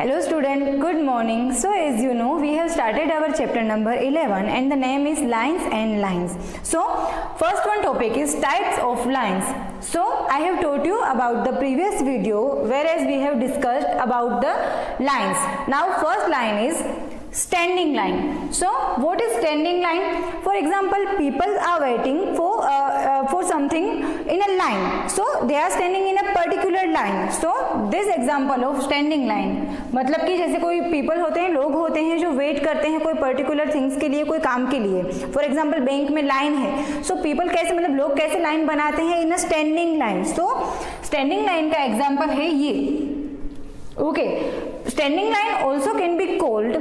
Hello student, good morning. So as you know, we have started our chapter number 11 and the name is lines and lines. So first one topic is types of lines. So I have told you about the previous video whereas we have discussed about the lines. Now first line is standing line. So what is standing line? For example, people are waiting for something in a line. So they are standing in a particular line. So this example of standing line, मतलब कि जैसे कोई people होते हैं, लोग होते हैं जो वेट करते हैं कोई particular things के लिए, कोई काम के लिए. For example, बैंक में लाइन है. So people कैसे, मतलब लोग कैसे लाइन बनाते हैं in a standing line. So standing line का एग्जाम्पल है ये. Okay, standing line also can be cold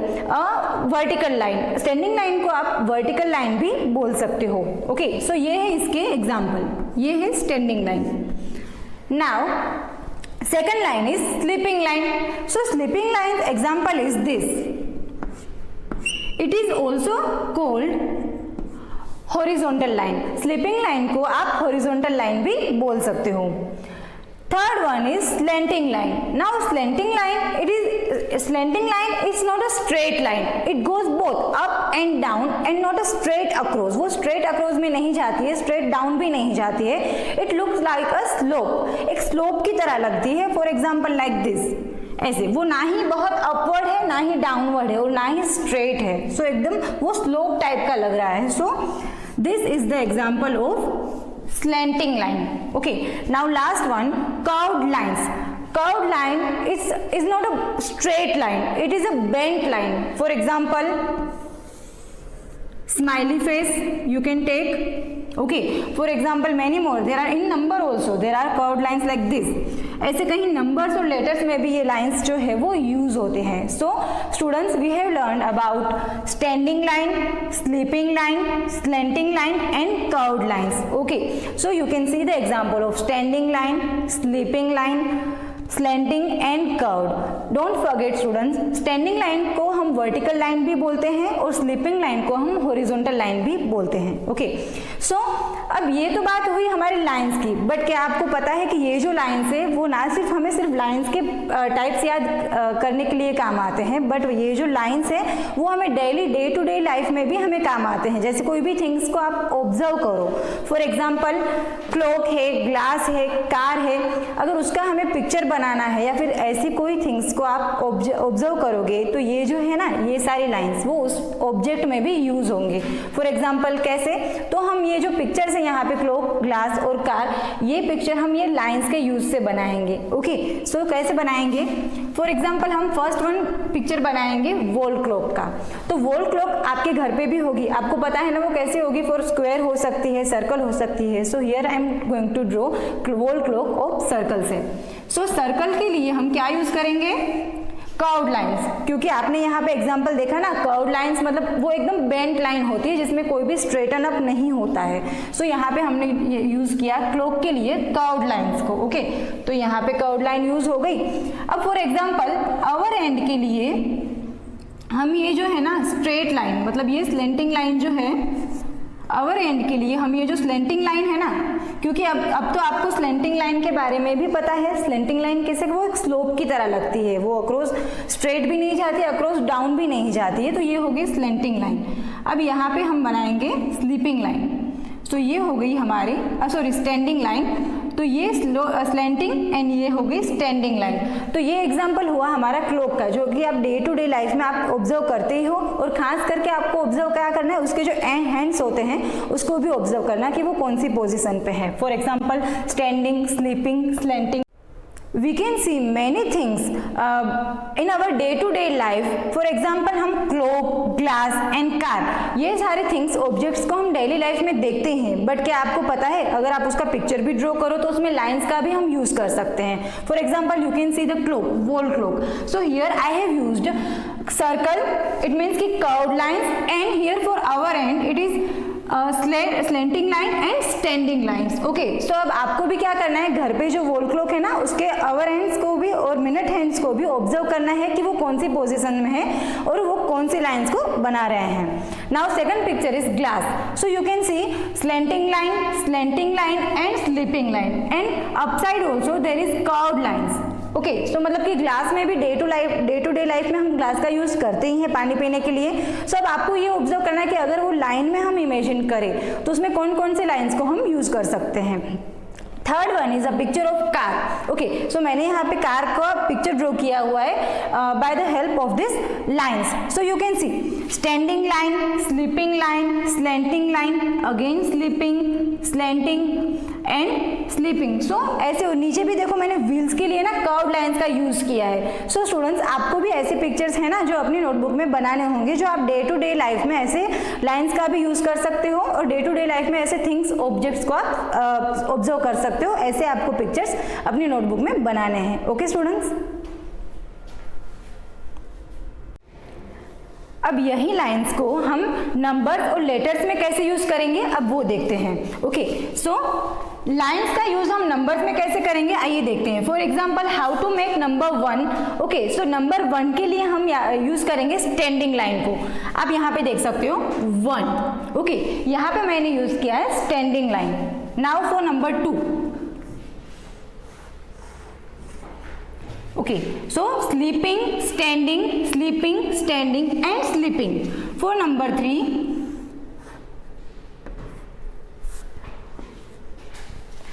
vertical line. Standing line को आप वर्टिकल लाइन भी बोल सकते हो. ओके, सो ये है इसके एग्जाम्पल, ये है standing line. Now second line is sleeping line. So sleeping line example is this. It is also cold horizontal line. Sleeping line को आप हॉरिजॉन्टल लाइन भी बोल सकते हो. Third one is slanting line. Now slanting line is not a straight line. It goes both up and down and not a straight across. वो straight across में नहीं जाती है, straight down भी नहीं जाती है. It looks like a slope. एक slope की तरह लगती है. For example like this. ऐसे वो ना ही बहुत अपवर्ड है ना ही डाउनवर्ड है और ना ही स्ट्रेट है. सो एकदम वो स्लोप टाइप का लग रहा है. So this is the example of slanting line. Okay, now last one, curved lines. Curved line is not a straight line, it is a bent line. For example, smiley face you can take. Okay, for example many more, there are in number also, there are curved lines like this. ऐसे कहीं numbers और letters में भी ये lines जो है वो use होते हैं. So students, we have learn about standing line, sleeping line, slanting line and curved lines. Okay, so you can see the example of standing line, sleeping line, slanting and curved. Don't forget students, standing line को हम vertical line भी बोलते हैं और sleeping line को हम horizontal line भी बोलते हैं. ओके, सो अब ये तो बात हुई हमारी लाइंस की. बट क्या आपको पता है कि ये जो लाइंस है वो ना सिर्फ हमें सिर्फ लाइंस के टाइप्स याद करने के लिए काम आते हैं, बट ये जो लाइंस है वो हमें daily day to day life में भी हमें काम आते हैं. जैसे कोई भी थिंग्स को आप ऑब्जर्व करो. फॉर एग्जाम्पल क्लॉक है, ग्लास है, कार है, अगर उसका हमें पिक्चर बनाना है या फिर ऐसी कोई थिंग्स को आप ऑब्जर्व करोगे तो ये जो है ना, ये सारी लाइंस वो उस ऑब्जेक्ट में भी यूज होंगे. फॉर एग्जाम्पल कैसे, तो हम ये जो पिक्चर्स है यहाँ पे क्लॉक, ग्लास और कार, ये पिक्चर हम ये लाइंस के यूज से बनाएंगे. ओके, सो कैसे बनाएंगे? फॉर एग्जाम्पल हम फर्स्ट वन पिक्चर बनाएंगे वॉल क्लॉक का. तो वॉल क्लॉक आपके घर पे भी होगी, आपको पता है ना वो कैसे होगी. फॉर स्क्वायर हो सकती है, सर्कल हो सकती है. So here I am going to draw wall clock of circle से. सो सर्कल के लिए हम क्या यूज करेंगे? Curved lines. क्योंकि आपने यहाँ पे एग्जांपल देखा ना, कर्व्ड लाइंस मतलब वो एकदम बेंट लाइन होती है जिसमें कोई भी स्ट्रेटन अप नहीं होता है. सो यहाँ पे हमने यूज किया क्लॉक के लिए कर्व्ड लाइंस को. ओके, तो यहाँ पे कर्व्ड लाइन यूज हो गई. अब फॉर एग्जांपल अवर एंड के लिए हम ये जो है ना स्ट्रेट लाइन, मतलब ये स्लेंटिंग लाइन जो है, अवर एंड के लिए हम ये जो स्लेंटिंग लाइन है ना, क्योंकि अब तो आपको स्लेंटिंग लाइन के बारे में भी पता है. स्लेंटिंग लाइन कैसे, वो एक स्लोप की तरह लगती है, वो अक्रॉस स्ट्रेट भी नहीं जाती, अक्रॉस डाउन भी नहीं जाती है. तो ये हो गई स्लेंटिंग लाइन. अब यहाँ पे हम बनाएंगे स्लीपिंग लाइन. तो ये हो गई हमारी स्टैंडिंग लाइन. तो ये स्लैंटिंग एंड ये हो गई स्टैंडिंग लाइन. तो ये एग्जांपल हुआ हमारा क्लॉक का, जो कि आप डे टू डे लाइफ में आप ऑब्जर्व करते ही हो. और खास करके आपको ऑब्जर्व क्या करना है, उसके जो हैंड्स होते हैं उसको भी ऑब्जर्व करना कि वो कौन सी पोजीशन पे है. For example standing, sleeping, slanting. We can see many things in our day-to-day life. For example, हम clock, glass and car, ये सारे things, objects को हम daily life में देखते हैं. बट क्या आपको पता है, अगर आप उसका पिक्चर भी ड्रॉ करो तो उसमें लाइंस का भी हम यूज कर सकते हैं. For example you can see the clock, wall clock. So here I have used circle, it means की curved lines, and here for hour and it is slanting line and standing lines. Okay, so अब आपको भी क्या करना है, घर पे जो वॉल क्लॉक है ना उसके आवर हैंड्स को भी और मिनट हैंड्स को भी ऑब्जर्व करना है कि वो कौन सी पोजीशन में है और वो कौन सी लाइंस को बना रहे हैं. Now second picture is glass. So you can see slanting line and sleeping line and upside also there is curved lines. Okay, so मतलब कि ग्लास में भी डे टू डे लाइफ में हम ग्लास का यूज़ करते ही हैं पानी पीने के लिए। सो अब आपको ये ऑब्जर्व करना है कि अगर वो लाइन में हम इमेजिन करें तो उसमें कौन कौन से लाइन्स को हम यूज़ कर सकते हैं। Third one is a picture of car. Okay, so मैंने यहाँ पे कार का पिक्चर ड्रॉ किया हुआ है by the help of this lines. So you can see standing line, sleeping line, slanting line, again sleeping, slanting and sleeping. So ऐसे नीचे भी देखो मैंने व्हील्स के लिए ना कर्व लाइन्स का यूज किया है। सो स्टूडेंट्स, आपको भी ऐसे पिक्चर्स है ना जो अपनी नोटबुक में बनाने होंगे, जो आप डे टू डे लाइफ में ऐसे लाइन्स का भी यूज कर सकते हो और डे टू डे लाइफ में ऐसे थिंग्स, ऑब्जेक्ट्स को आप ऑब्जर्व कर सकते हो। ऐसे आपको पिक्चर्स अपनी नोटबुक में बनाने हैं। ओके स्टूडेंट्स, अब यही लाइंस को हम नंबर्स और लेटर्स में कैसे यूज करेंगे अब वो देखते हैं। ओके, सो लाइंस का यूज हम नंबर्स में कैसे करेंगे आइए देखते हैं। For example, how to make number 1। Okay, so number 1 के लिए हम यूज करेंगे स्टैंडिंग लाइन को। आप यहाँ पे देख सकते हो 1। ओके, यहाँ पे मैंने यूज किया है standing line. Now for number 2। Okay, so sleeping, standing, sleeping, standing and sleeping. For number 3,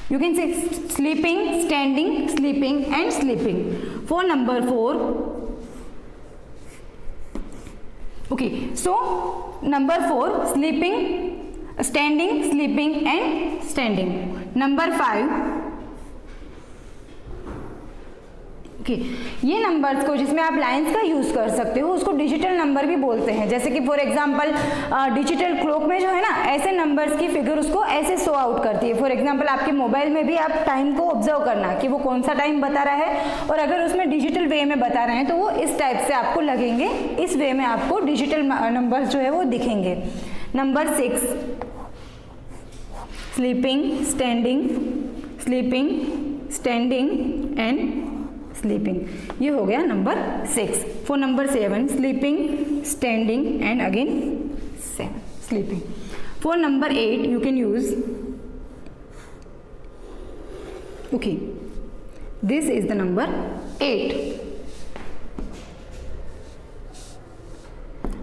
you can say sleeping, standing, sleeping and sleeping. For number 4, okay, so number 4, sleeping, standing, sleeping and standing. Number 5, ये numbers को जिसमें आप lines का use कर सकते हो उसको digital number भी बोलते हैं। जैसे कि फॉर एग्जांपल डिजिटल क्लॉक में जो है ना ऐसे नंबर्स की फिगर उसको ऐसे शो आउट करती है। फॉर एग्जांपल आपके मोबाइल में भी आप टाइम को ऑब्जर्व करना कि वो कौन सा टाइम बता रहा है, और अगर उसमें डिजिटल वे में बता रहे हैं तो वो इस टाइप से आपको लगेंगे, इस वे में आपको डिजिटल नंबर्स जो है वो दिखेंगे। Number 6, sleeping, standing, sleeping, standing and sleeping. ये हो गया number 6। For number 7, sleeping, standing and again 7 sleeping. For number 8 you can use, okay, this is the number 8।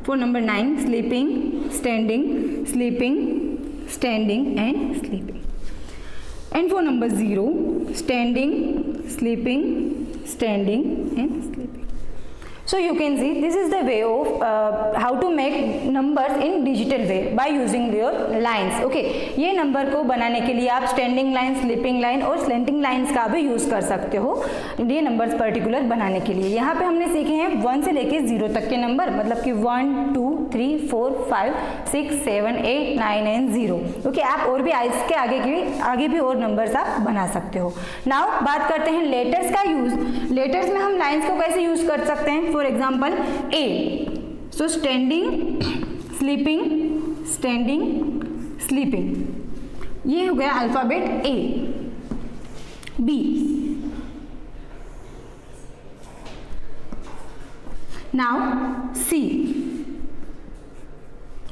For number 9, sleeping, standing, sleeping, standing and sleeping. And for number 0, standing, sleeping, standing and sleeping. So you can see this is the way of how to make numbers in digital way by using your lines. Okay, ये number को बनाने के लिए आप standing line, sleeping line और slanting lines का भी use कर सकते हो ये नंबर्स पर्टिकुलर बनाने के लिए। यहाँ पे हमने सीखे हैं 1 से लेके 0 तक के नंबर, मतलब कि 1 2 3 4 5 6 7 8 9 एंड 0। ओके, आप और भी इसके आगे भी और नंबर्स आप बना सकते हो। नाउ बात करते हैं लेटर्स का यूज। लेटर्स में हम लाइन्स को कैसे यूज कर सकते हैं। For example A, so standing, sleeping, standing, sleeping, ये हो गया alphabet A। B, now C।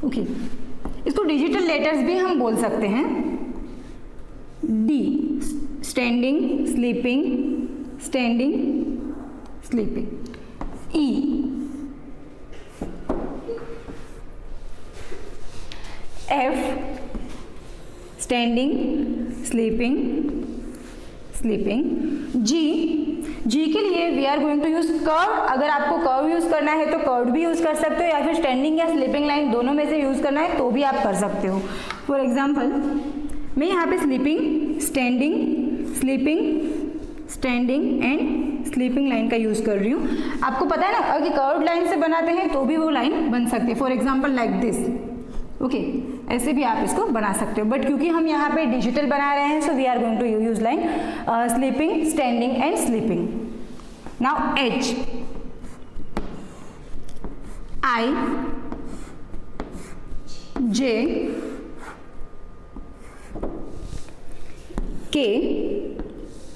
Okay, इसको डिजिटल लेटर्स भी हम बोल सकते हैं। D, standing, sleeping, standing, sleeping. E, F, standing, sleeping, sleeping. G के लिए we are going to use curve. अगर आपको कर्व यूज करना है तो कर्व भी यूज कर सकते हो, या फिर स्टैंडिंग या स्लीपिंग लाइन दोनों में से यूज करना है तो भी आप कर सकते हो। फॉर एग्जाम्पल, मैं यहाँ पे sleeping, standing, sleeping, standing and sleeping line का यूज कर रही हूँ। आपको पता है ना अगर कर्व लाइन से बनाते हैं तो भी वो लाइन बन सकती है। For example like this. Okay, ऐसे भी आप इसको बना सकते हो, बट क्योंकि हम यहाँ पे डिजिटल बना रहे हैं so we are going to use line sleeping, standing and sleeping. Now H, I, J, K.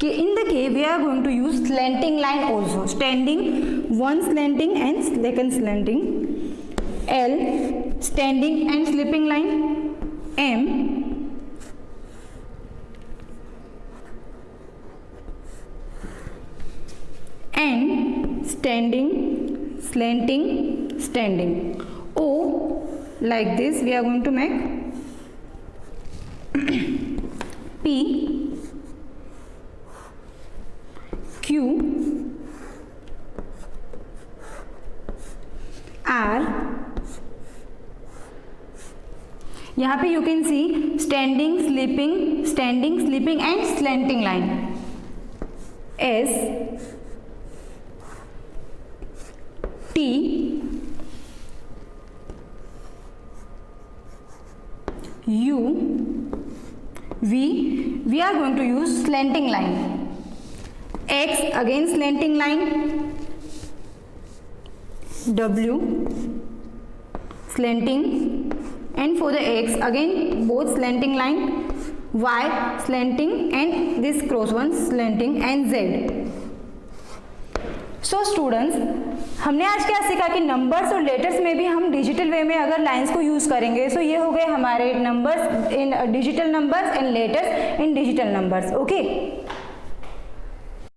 In the K we are going to use slanting line also, standing, one slanting and second slanting. L, standing and sleeping line. M, N standing, slanting, standing. O like this we are going to make. P, Q, R. यहाँ पे you can see standing, sleeping and slanting line. S, T, U, V. We are going to use slanting line. X again slanting line. W slanting, and for the X again both slanting line. Y slanting and this cross one slanting, and Z. So students, हमने आज क्या सीखा कि numbers और letters में भी हम digital वे में अगर लाइंस को यूज़ करेंगे, सो ये हो गए हमारे numbers in digital numbers and letters in digital numbers. Okay.